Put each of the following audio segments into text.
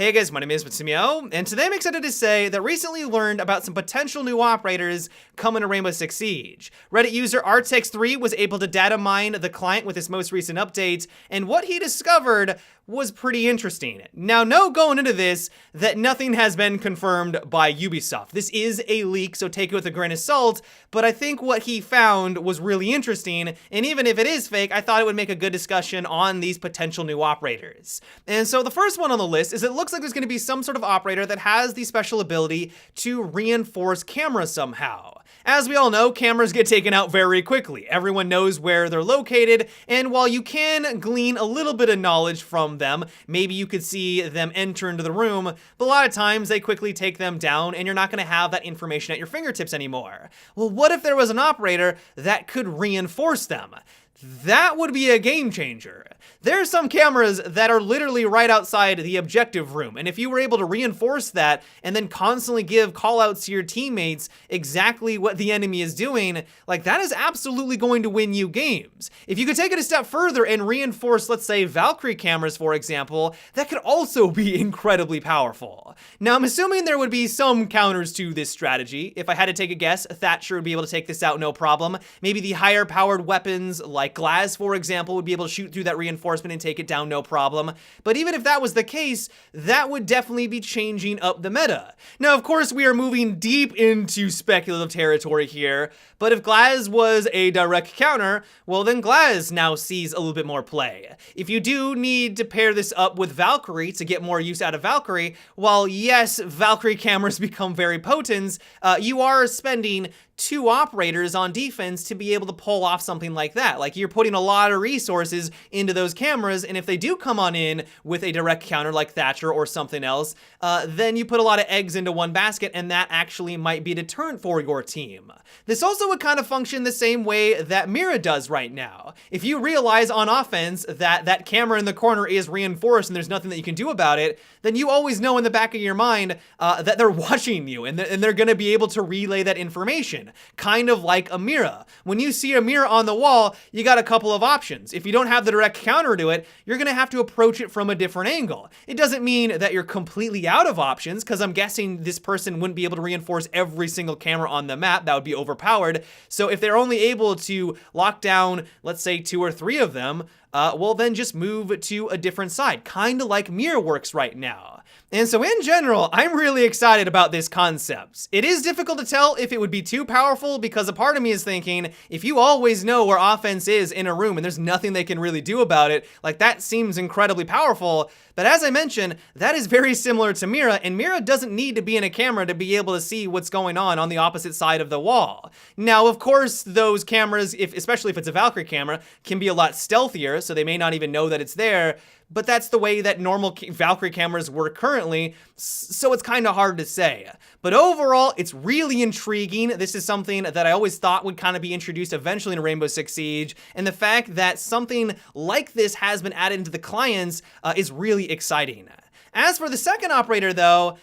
Hey guys, my name is Matsumiyo, and today I'm excited to say that recently learned about some potential new operators coming to Rainbow Six Siege. Reddit user Artex3 was able to data mine the client with his most recent update, and what he discovered was pretty interesting. Now, no going into this that nothing has been confirmed by Ubisoft. This is a leak, so take it with a grain of salt, but I think what he found was really interesting, and even if it is fake, I thought it would make a good discussion on these potential new operators. And so the first one on the list is it looks like there's going to be some sort of operator that has the special ability to reinforce cameras somehow. As we all know, cameras get taken out very quickly. Everyone knows where they're located, and while you can glean a little bit of knowledge from them, maybe you could see them enter into the room, but a lot of times they quickly take them down and you're not going to have that information at your fingertips anymore. Well, what if there was an operator that could reinforce them? That would be a game changer. There are some cameras that are literally right outside the objective room, and if you were able to reinforce that and then constantly give callouts to your teammates exactly what the enemy is doing, like that is absolutely going to win you games. If you could take it a step further and reinforce, let's say, Valkyrie cameras, for example, that could also be incredibly powerful. Now, I'm assuming there would be some counters to this strategy. If I had to take a guess, Thatcher would be able to take this out no problem. Maybe the higher powered weapons like Glass, for example, would be able to shoot through that reinforcement and take it down no problem. But even if that was the case, that would definitely be changing up the meta. Now, of course, we are moving deep into speculative territory here, but if Glaz was a direct counter, well then Glaz now sees a little bit more play. If you do need to pair this up with Valkyrie to get more use out of Valkyrie, while yes, Valkyrie cameras become very potent, you are spending 2 operators on defense to be able to pull off something like that. Like, you're putting a lot of resources into those cameras, and if they do come on in with a direct counter like Thatcher or something else, then you put a lot of eggs into one basket, and that actually might be a deterrent for your team. This also would kind of function the same way that Mira does right now. If you realize on offense that that camera in the corner is reinforced and there's nothing that you can do about it, then you always know in the back of your mind that they're watching you, and they're going to be able to relay that information. Kind of like a Mira. When you see a Mira on the wall, you got a couple of options. If you don't have the direct counter to it, you're going to have to approach it from a different angle. It doesn't mean that you're completely out of options, because I'm guessing this person wouldn't be able to reinforce every single camera on the map. That would be overpowered. So if they're only able to lock down, let's say, 2 or 3 of them, well then just move to a different side, kind of like Mira works right now. And so in general, I'm really excited about this concept. It is difficult to tell if it would be too powerful, because a part of me is thinking, if you always know where offense is in a room and there's nothing they can really do about it, like that seems incredibly powerful. But as I mentioned, that is very similar to Mira, and Mira doesn't need to be in a camera to be able to see what's going on the opposite side of the wall. Now, of course, those cameras, especially if it's a Valkyrie camera, can be a lot stealthier, so they may not even know that it's there, but that's the way that normal Valkyrie cameras work currently, so it's kind of hard to say. But overall, it's really intriguing. This is something that I always thought would kind of be introduced eventually in Rainbow Six Siege, and the fact that something like this has been added into the clients is really exciting. As for the second operator, though,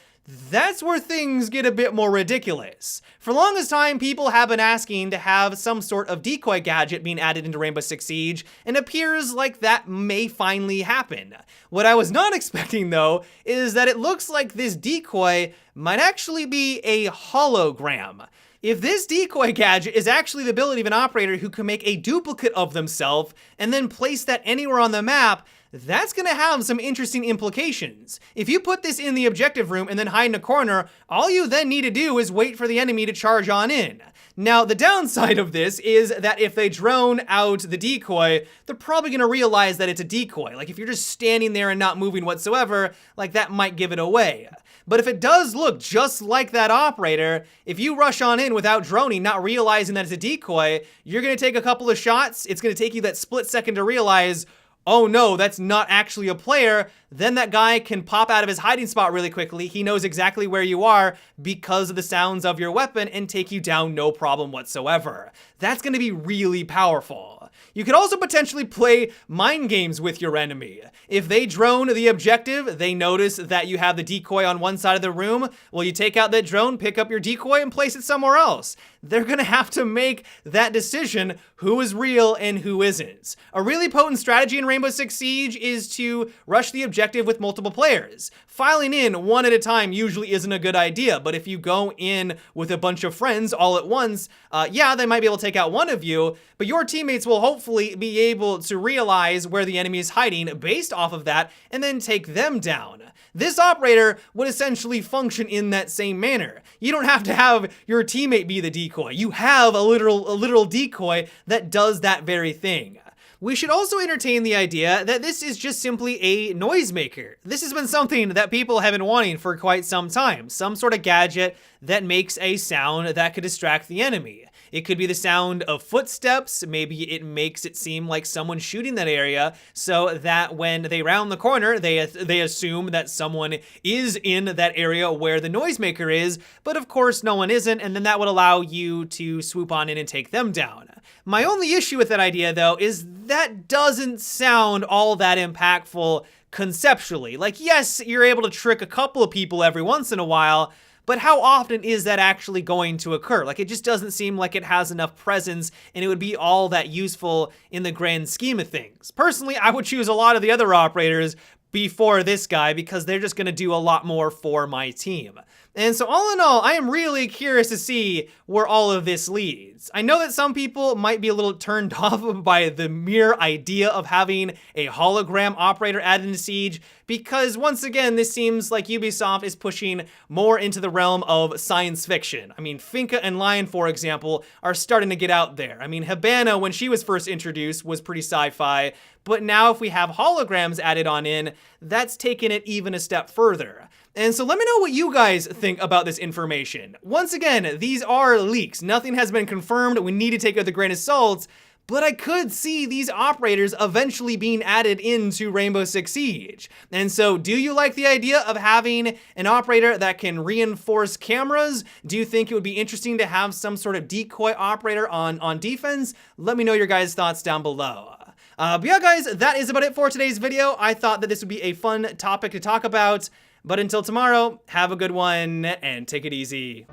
that's where things get a bit more ridiculous. For the longest time, people have been asking to have some sort of decoy gadget being added into Rainbow Six Siege, and it appears like that may finally happen. What I was not expecting, though, is that it looks like this decoy might actually be a hologram. If this decoy gadget is actually the ability of an operator who can make a duplicate of themselves and then place that anywhere on the map, that's going to have some interesting implications. If you put this in the objective room and then hide in a corner, all you then need to do is wait for the enemy to charge on in. Now, the downside of this is that if they drone out the decoy, they're probably going to realize that it's a decoy. Like, if you're just standing there and not moving whatsoever, like that might give it away. But if it does look just like that operator, if you rush on in without droning, not realizing that it's a decoy, you're going to take a couple of shots. It's going to take you that split second to realize, oh no, that's not actually a player. Then that guy can pop out of his hiding spot really quickly. He knows exactly where you are because of the sounds of your weapon and take you down no problem whatsoever. That's going to be really powerful. You could also potentially play mind games with your enemy. If they drone the objective, they notice that you have the decoy on one side of the room, well, you take out that drone, pick up your decoy, and place it somewhere else. They're gonna have to make that decision who is real and who isn't. A really potent strategy in Rainbow Six Siege is to rush the objective with multiple players. Filing in one at a time usually isn't a good idea, but if you go in with a bunch of friends all at once, yeah, they might be able to take out one of you, but your teammates will hopefully be able to realize where the enemy is hiding based off of that and then take them down. This operator would essentially function in that same manner. You don't have to have your teammate be the decoy. You have a literal decoy that does that very thing. We should also entertain the idea that this is just simply a noisemaker. This has been something that people have been wanting for quite some time. Some sort of gadget that makes a sound that could distract the enemy. It could be the sound of footsteps. Maybe it makes it seem like someone's shooting that area so that when they round the corner, they assume that someone is in that area where the noisemaker is, but of course no one isn't, and then that would allow you to swoop on in and take them down. My only issue with that idea, though, is that doesn't sound all that impactful conceptually. Like, yes, you're able to trick a couple of people every once in a while, but how often is that actually going to occur? Like, it just doesn't seem like it has enough presence and it would be all that useful in the grand scheme of things. Personally, I would choose a lot of the other operators before this guy because they're just gonna do a lot more for my team. And so all in all, I am really curious to see where all of this leads. I know that some people might be a little turned off by the mere idea of having a hologram operator added into Siege, because once again, this seems like Ubisoft is pushing more into the realm of science fiction. I mean, Finka and Lion, for example, are starting to get out there. I mean, Habana, when she was first introduced, was pretty sci-fi, but now if we have holograms added on in, that's taken it even a step further. And so let me know what you guys think about this information. Once again, these are leaks. Nothing has been confirmed. We need to take it with a grain of salt, but I could see these operators eventually being added into Rainbow Six Siege. And so do you like the idea of having an operator that can reinforce cameras? Do you think it would be interesting to have some sort of decoy operator on defense? Let me know your guys' thoughts down below. But yeah, guys, that is about it for today's video. I thought that this would be a fun topic to talk about. But until tomorrow, have a good one and take it easy.